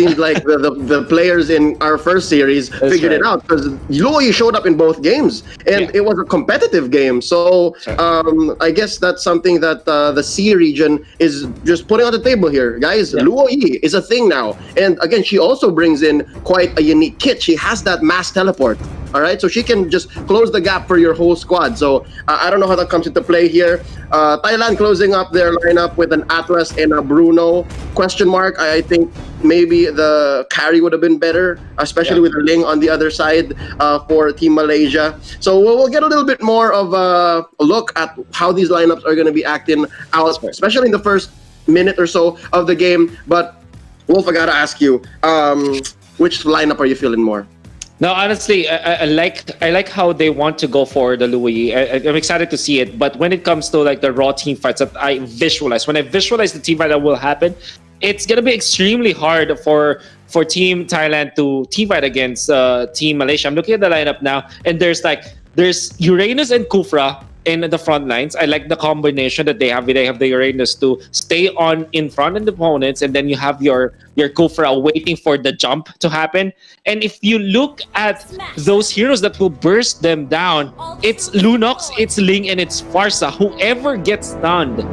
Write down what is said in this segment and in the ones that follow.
seemed like the players in our first series figured it out, because Luoyi showed up in both games, and it was a competitive game. So I guess that's something that the Sea region is just putting on the table here, guys. Luoyi is a thing now, and again, she also brings in quite a unique kit. She has that mass teleport. All right, so she can just close the gap for your whole squad. So I don't know how that comes into play here. Thailand closing up their lineup with an Atlas and a Bruno. Question mark. I think maybe the carry would have been better, especially with Ling on the other side for Team Malaysia. So we'll get a little bit more of a look at how these lineups are going to be acting out, especially in the first minute or so of the game. But Wolf, I gotta ask you, which lineup are you feeling more? No, honestly, I like how they want to go for the Luoyi. I'm excited to see it. But when it comes to like the raw team fights that I visualize, when I visualize the team fight that will happen, it's gonna be extremely hard for Team Thailand to team fight against Team Malaysia. I'm looking at the lineup now, and there's Uranus and Kufra in the front lines. I like the combination that they have. They have the Uranus to stay on in front of the opponents, and then you have your Kufra waiting for the jump to happen. And if you look at those heroes that will burst them down, it's Lunox, it's Ling, and it's Farsa. Whoever gets stunned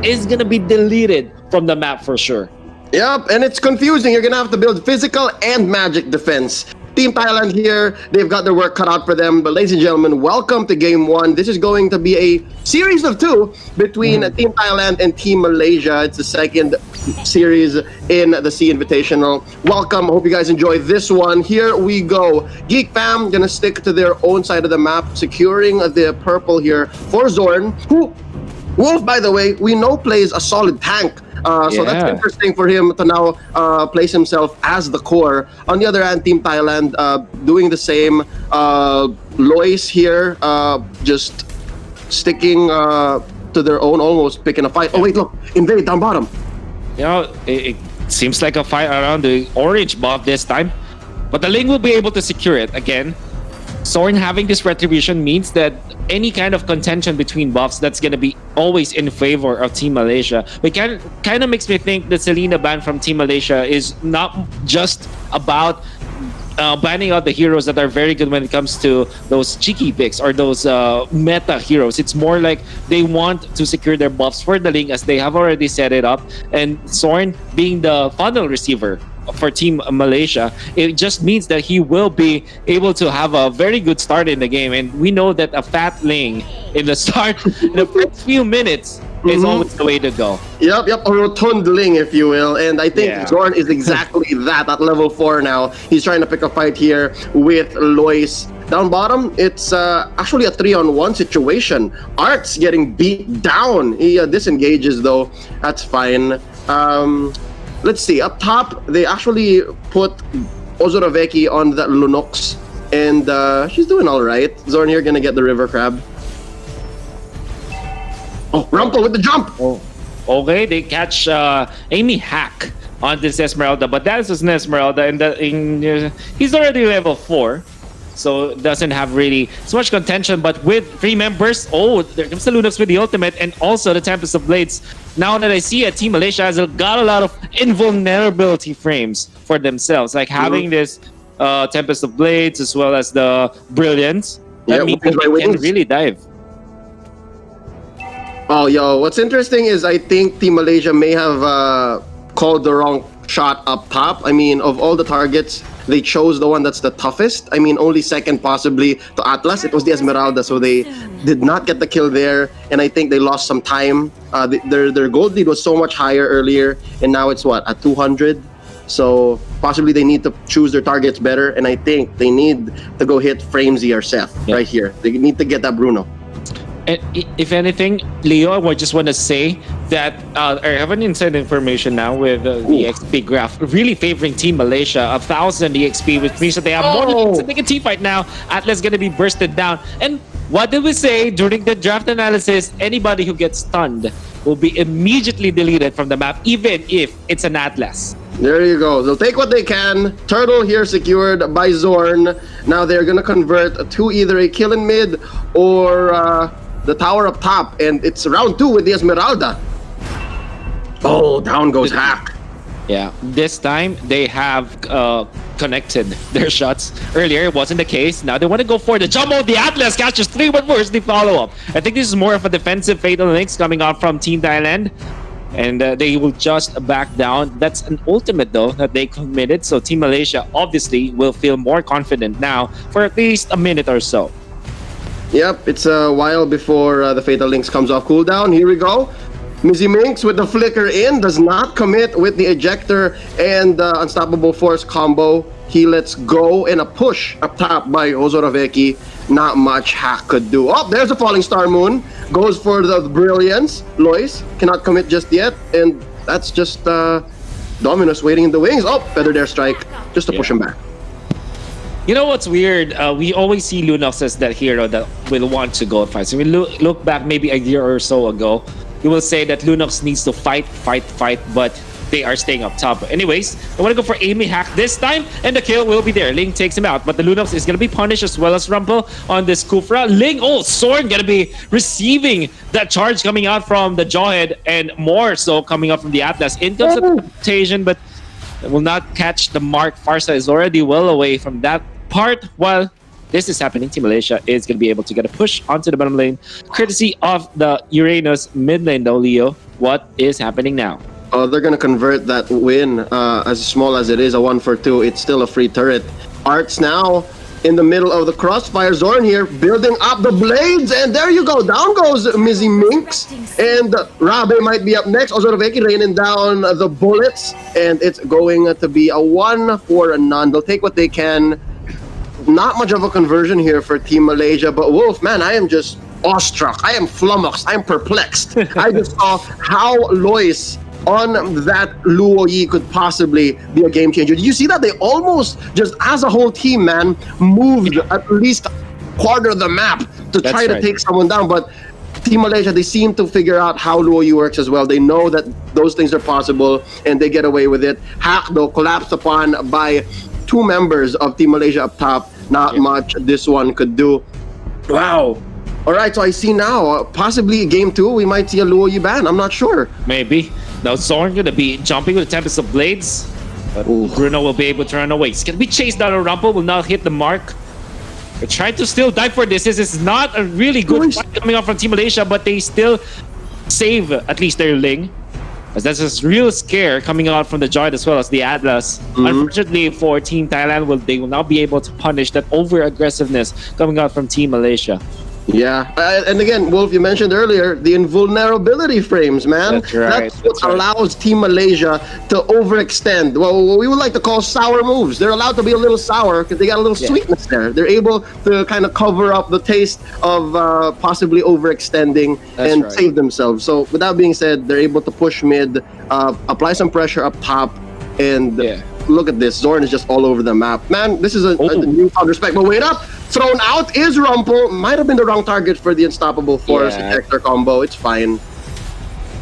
is gonna be deleted from the map for sure. Yep, and it's confusing. You're gonna have to build physical and magic defense. Team Thailand here, they've got their work cut out for them. But ladies and gentlemen, welcome to Game 1. This is going to be a series of 2 between Team Thailand and Team Malaysia. It's the second series in the Sea-Invitational. Welcome, hope you guys enjoy this one. Here we go. Geek Fam gonna stick to their own side of the map, securing the purple here for Zorn, who, Wolf, by the way, we know plays a solid tank. So that's interesting for him to now place himself as the core. On the other hand, Team Thailand doing the same. Lois here just sticking to their own, almost picking a fight. Oh wait, look, invade down bottom. You know, it seems like a fight around the orange buff this time, but the Ling will be able to secure it again. Zorn having this retribution means that any kind of contention between buffs, that's going to be always in favor of Team Malaysia. But kind of makes me think that Selena ban from Team Malaysia is not just about banning out the heroes that are very good when it comes to those cheeky picks or those meta heroes. It's more like they want to secure their buffs for the Ling as they have already set it up. And Zorn being the funnel receiver for Team Malaysia, it just means that he will be able to have a very good start in the game. And we know that a fat Ling in the start, in the first few minutes, is always the way to go. Yep, a rotund Ling, if you will. And I think Zorn is exactly that at level 4 now. He's trying to pick a fight here with Lois. Down bottom, it's actually a 3-on-1 situation. Art's getting beat down. He disengages though. That's fine. Let's see, up top, they actually put Ozoraveki on that Lunox, and she's doing all right. Zorn here gonna get the river crab. Oh, Rumpel with the jump! Oh, okay, they catch Amy Hack on this Esmeralda, but that is an Esmeralda, and he's already level 4. So doesn't have really so much contention, but with 3 members, there comes the Lunox with the ultimate and also the Tempest of Blades. Now that I see it, Team Malaysia has got a lot of invulnerability frames for themselves, like having this Tempest of Blades as well as the Brilliance. That means they can really dive. Oh, yo, what's interesting is I think Team Malaysia may have called the wrong shot up top. I mean, of all the targets, they chose the one that's the toughest. I mean, only second possibly to Atlas. It was the Esmeralda, so they did not get the kill there. And I think they lost some time. Their gold lead was so much higher earlier, and now it's what, at 200? So possibly they need to choose their targets better. And I think they need to go hit Framesy or Seth right here. They need to get that Bruno. And if anything, Leo, I just want to say that I have an inside information now with the XP graph really favoring Team Malaysia, 1,000 EXP, which means that they have more than they can team fight now. Atlas going to be bursted down. And what did we say during the draft analysis? Anybody who gets stunned will be immediately deleted from the map, even if it's an Atlas. There you go. They'll take what they can. Turtle here secured by Zorn. Now they're going to convert to either a kill in mid or the tower up top, and it's round 2 with the Esmeralda. Oh, down goes Hack. Yeah, this time they have connected their shots. Earlier, it wasn't the case. Now they want to go for the jumbo. The Atlas catches 3, but where's the follow-up? I think this is more of a defensive Fatal Links coming out from Team Thailand. And they will just back down. That's an ultimate, though, that they committed. So Team Malaysia obviously will feel more confident now for at least a minute or so. Yep, it's a while before the Fatal Links comes off cooldown. Here we go. Mizzy Minx with the flicker in, does not commit with the ejector and Unstoppable Force combo. He lets go in a push up top by Ozoroveki. Not much Hack could do. Oh, there's a Falling Star Moon. Goes for the Brilliance. Lois cannot commit just yet. And that's just Dominus waiting in the wings. Oh, Feathered Airstrike just to push him back. You know what's weird? We always see Lunox as that hero that will want to go fight. So we look back maybe a year or so ago. You will say that Lunox needs to fight, but they are staying up top. But anyways, I want to go for Amy Hack this time, and the kill will be there. Ling takes him out, but the Lunox is going to be punished as well as Rumpel on this Kufra. Ling, Sorn going to be receiving that charge coming out from the Jawhead, and more so coming out from the Atlas. In comes the rotation, but will not catch the mark. Farsa is already well away from that part, while this is happening. Team Malaysia is going to be able to get a push onto the bottom lane, courtesy of the Uranus mid lane, though, Leo. What is happening now? They're going to convert that win, as small as it is, a 1-for-2. It's still a free turret. Arts now in the middle of the crossfire. Zorn here building up the blades, and there you go. Down goes Mizzy Minx, and Rabe might be up next. Ozoroveki raining down the bullets, and it's going to be a 1-for-none. They'll take what they can. Not much of a conversion here for Team Malaysia, but Wolf, man, I am just awestruck. I am flummoxed. I am perplexed. I just saw how Lois on that Luo Yi could possibly be a game changer. Did you see that? They almost, just as a whole team, man, moved at least quarter of the map to try to take someone down. But Team Malaysia, they seem to figure out how Luo Yi works as well. They know that those things are possible, and they get away with it. Hack, though, collapsed upon by 2 members of Team Malaysia up top. Not much this one could do. Wow. All right, so I see now, possibly game 2, we might see a Luo Yi ban. I'm not sure. Maybe. Now Zorn going to be jumping with the Tempest of Blades. But Bruno will be able to run away. He's going to be chased down. Rumpel will not hit the mark. They're trying to still die for this. This is not a really good fight coming out from Team Malaysia, but they still save at least their Ling. As that's a real scare coming out from the Joy as well as the Atlas. Unfortunately for Team Thailand, they will not be able to punish that over-aggressiveness coming out from Team Malaysia. Yeah, and again, Wolf, you mentioned earlier the invulnerability frames, man. That's what allows Team Malaysia to overextend. Well, we would like to call sour moves. They're allowed to be a little sour because they got a little sweetness there. They're able to kind of cover up the taste of possibly overextending and save themselves. So with that being said, they're able to push mid, apply some pressure up top, and look at this. Zorn is just all over the map. Man, this is a newfound respect. But wait up! Thrown out is Rumpel. Might have been the wrong target for the Unstoppable Force ejector combo. It's fine.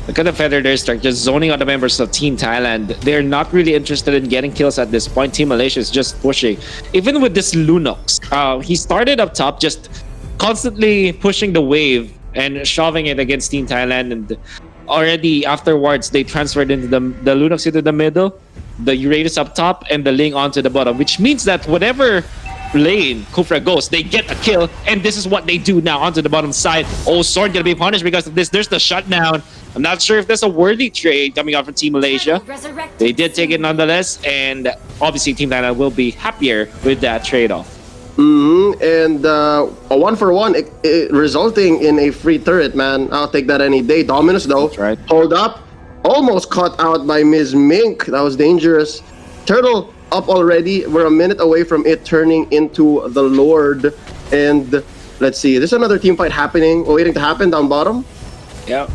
Look at the Feathered Airstrike just zoning out the members of Team Thailand. They're not really interested in getting kills at this point. Team Malaysia is just pushing. Even with this Lunox, he started up top, just constantly pushing the wave and shoving it against Team Thailand. And already afterwards, they transferred into the Lunox into the middle, the Uranus up top, and the Ling onto the bottom, which means that whatever lane Kufra goes, they get a kill, and this is what they do now onto the bottom side. Sword gonna be punished because of this. There's the shutdown. I'm not sure if there's a worthy trade coming out from Team Malaysia. They did take it nonetheless, and obviously Team Thailand will be happier with that trade-off. And a 1-for-1 resulting in a free turret, man. I'll take that any day. Dominus, though, hold up. Almost caught out by Ms. Mink. That was dangerous. Turtle up already. We're a minute away from it turning into the Lord. And let's see. There's another team fight happening, waiting to happen down bottom. Yeah.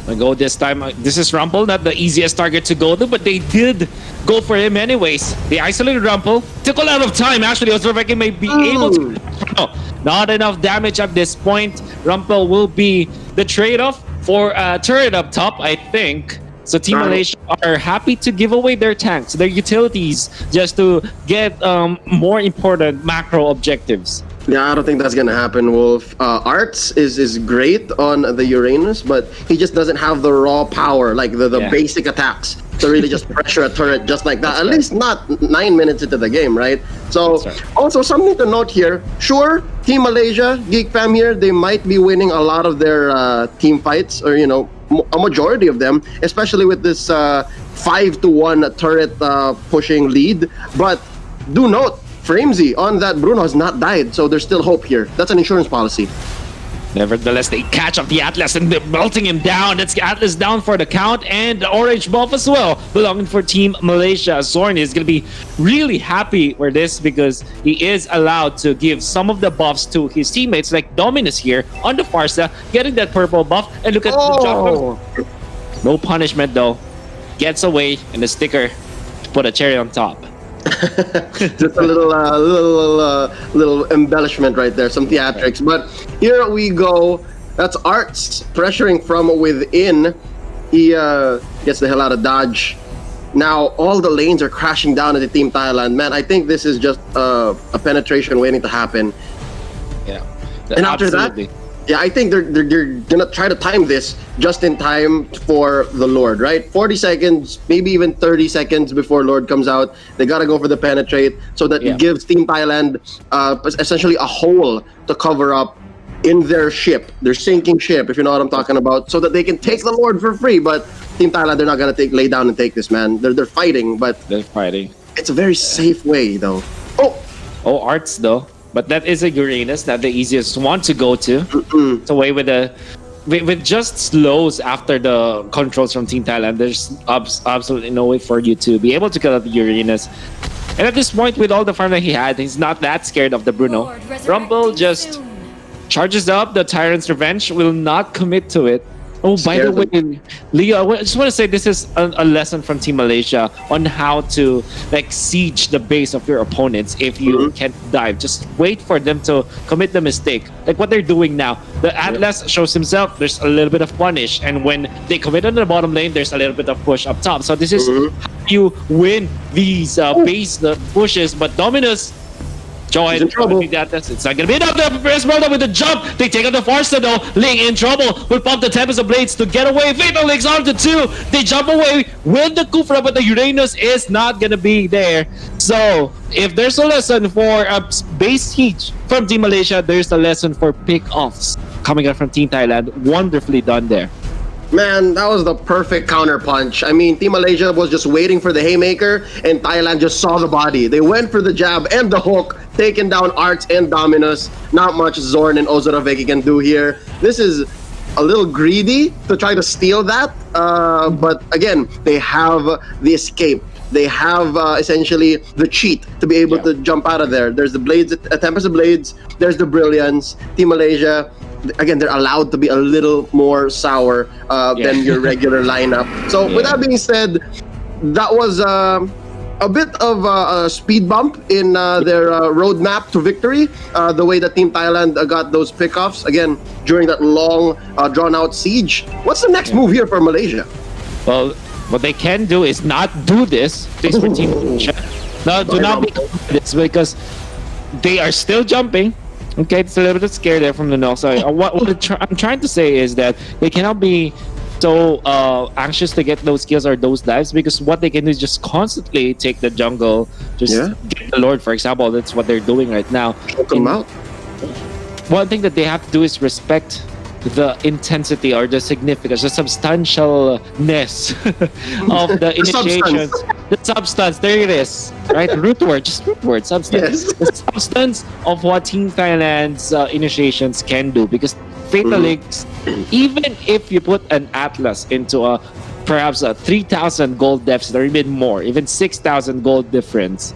I go this time. This is Rumpel, not the easiest target to go to, but they did go for him anyways. They isolated Rumpel. Took a lot of time. Actually, Ozoroveki may be able to. No, not enough damage at this point. Rumpel will be the trade-off for turret up top, I think. So Team Malaysia are happy to give away their tanks, their utilities, just to get more important macro objectives. Yeah, I don't think that's gonna happen, Wolf. Arts is great on the Uranus, but he just doesn't have the raw power, like the basic attacks to really just pressure a turret just like that. At least not 9 minutes into the game, right? So also something to note here. Sure, Team Malaysia, Geek Fam here, they might be winning a lot of their team fights, or a majority of them, especially with this 5-1 turret pushing lead. But do note, Framesy on that Bruno has not died, so there's still hope here. That's an insurance policy. Nevertheless, they catch up the Atlas and they're melting him down. That's Atlas down for the count, and the orange buff as well, belonging for Team Malaysia. Zorn is going to be really happy for this because he is allowed to give some of the buffs to his teammates, like Dominus here on the Farsa, getting that purple buff. And look at the jump. No punishment though. Gets away, and the sticker to put a cherry on top. Just a little embellishment right there, some theatrics. But here we go. That's Arts pressuring from within. He gets the hell out of dodge. Now all the lanes are crashing down into Team Thailand. Man, I think this is just a penetration waiting to happen. Yeah. And after that, I think they're gonna try to time this just in time for the Lord, right? 40 seconds, maybe even 30 seconds before Lord comes out. They gotta go for the penetrate so that it gives Team Thailand essentially a hole to cover up in their ship, their sinking ship, if you know what I'm talking about, so that they can take the Lord for free. But Team Thailand, they're not gonna lay down and take this, man. They're fighting, but they're fighting. It's a very safe way, though. Oh, Arts though. But that is a Uranus, not the easiest one to go to. It's away with just slows after the controls from Team Thailand. There's absolutely no way for you to be able to kill out the Uranus. And at this point, with all the farm that he had, he's not that scared of the Bruno. Rumble just charges up. The Tyrant's Revenge will not commit to it. Oh, by the way, Leo, I just want to say this is a lesson from Team Malaysia on how to siege the base of your opponents if you can't dive. Just wait for them to commit the mistake. Like what they're doing now. The Atlas shows himself, there's a little bit of punish. And when they commit on the bottom lane, there's a little bit of push up top. So this is how you win these base pushes. But Dominus, join. It's not gonna be enough. The Esmeralda with the jump. They take out the Farsa though. Ling in trouble. Will pump the Tempest of Blades to get away. Fatal Links onto 2. They jump away with the Kufra, but the Uranus is not gonna be there. So if there's a lesson for a base siege from Team Malaysia, there's a lesson for pick-offs coming out from Team Thailand. Wonderfully done there. Man, that was the perfect counter punch. I mean, Team Malaysia was just waiting for the haymaker, and Thailand just saw the body. They went for the jab and the hook, taking down Arts and Dominus. Not much Zorn and Ozoroveki can do here. This is a little greedy to try to steal that, but again, they have the escape. They have essentially the cheat to be able to jump out of there. There's the Blades, Tempest of Blades. There's the Brilliance. Team Malaysia, again, they're allowed to be a little more sour than your regular lineup. So with that being said, that was a bit of a speed bump in their roadmap to victory. The way that Team Thailand got those pickoffs, again, during that long, drawn-out siege. What's the next move here for Malaysia? Well, what they can do is not do this. This for Team Malaysia. No, do not be this because they are still jumping. Okay, it's a little bit scary there from the north side. What I'm trying to say is that they cannot be so anxious to get those kills or those dives because what they can do is just constantly take the jungle, just get the Lord, for example. That's what they're doing right now. Choke them out. One thing that they have to do is respect the intensity or the significance, the substantialness of the initiations. The substance, there it is, right? Root word, just root word, substance. Yes. The substance of what Team Thailand's initiations can do, because Fatal Links, even if you put an Atlas into perhaps a 3,000 gold deficit or even more, even 6,000 gold difference,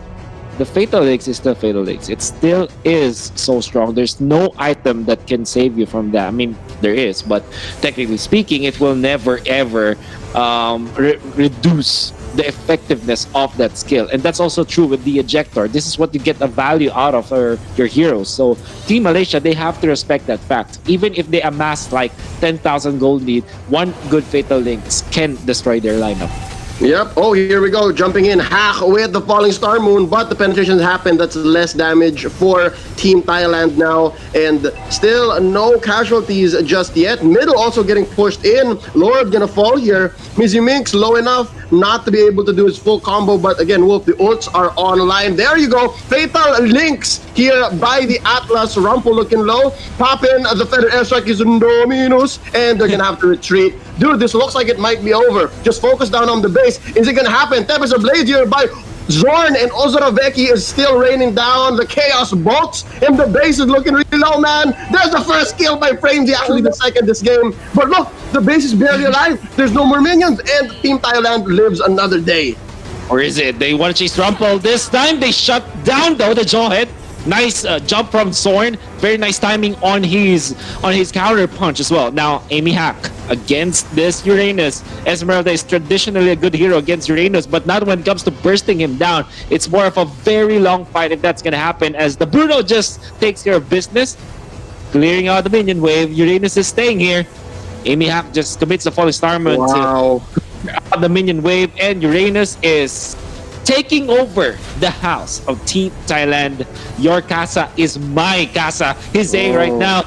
the Fatal Links is the Fatal Links. It still is so strong. There's no item that can save you from that. I mean, there is, but technically speaking, it will never ever reduce the effectiveness of that skill. And that's also true with the ejector. This is what you get a value out of your heroes. So Team Malaysia, they have to respect that fact. Even if they amass like 10,000 gold lead, one good Fatal Links can destroy their lineup. Yep. Oh, here we go. Jumping in. Hack with the Falling Star Moon, but the penetrations happen. That's less damage for Team Thailand now. And still no casualties just yet. Middle also getting pushed in. Lord gonna fall here. Mizzy Minx low enough not to be able to do his full combo. But again, Wolf, the ults are online. There you go. Fatal Links here by the Atlas. Rumple looking low. Pop in. The Feather Airstrike is Dominus. And they're gonna have to retreat. Dude, this looks like it might be over. Just focus down on the base. Is it gonna happen? Tempest of Blade here by Zorn, and Ozorovecki is still raining down. The Chaos bolts, and the base is looking really low, man. There's the first kill by Framesy, actually the second this game. But look, the base is barely alive. There's no more minions, and Team Thailand lives another day. Or is it? They want to chase Rumple. This time they shut down though the jawhead. Nice jump from Zorn. Very nice timing on his counter punch as well. Now Amy Hack against this Uranus. Esmeralda is traditionally a good hero against Uranus, but not when it comes to bursting him down. It's more of a very long fight if that's gonna happen, as the Bruno just takes care of business, clearing out the minion wave. Uranus is staying here. Amy Hack just commits the Falling Star Moon Wow. to the minion wave, and Uranus is taking over the house of Team Thailand. Your casa is my casa. He's saying right now,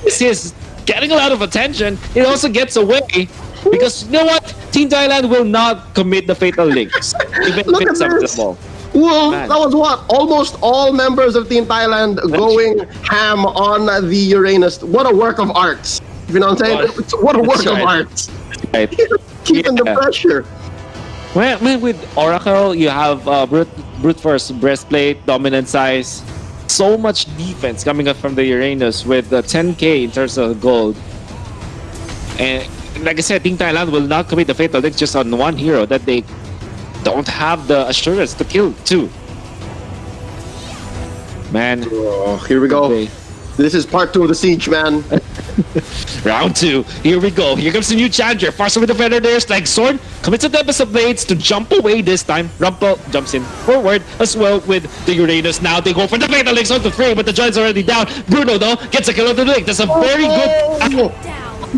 this is getting a lot of attention. It also gets away because you know what? Team Thailand will not commit the fatal links, even if Look it's at this. acceptable. Well, Man. that was what? Almost all members of Team Thailand going ham on the Uranus. What a work of art. You know what I'm saying? What a work That's of right. art. Right. Keeping the Yeah. pressure. Well, with Oracle, you have brute force breastplate, dominant size, so much defense coming up from the Uranus with 10k in terms of gold. And like I said, Team Thailand will not commit the fatal link just on one hero that they don't have the assurance to kill too. Man, Oh, here we go. okay. This is part 2 of the siege, man. Round 2. Here we go. Here comes the new challenger. Faster with the feather there. Like Sword commits a Tempest of Blades to jump away this time. Rumple jumps in forward as well with the Uranus. Now they go for the fatal links onto 3, but the giant's already down. Bruno though gets a kill on the link. That's a very good.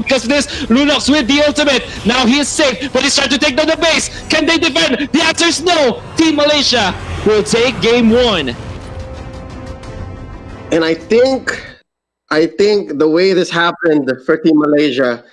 Because of this, Lunox with the ultimate. Now he is safe, but he's trying to take down the base. Can they defend? The answer is no. Team Malaysia will take game 1. And I think the way this happened for Team Malaysia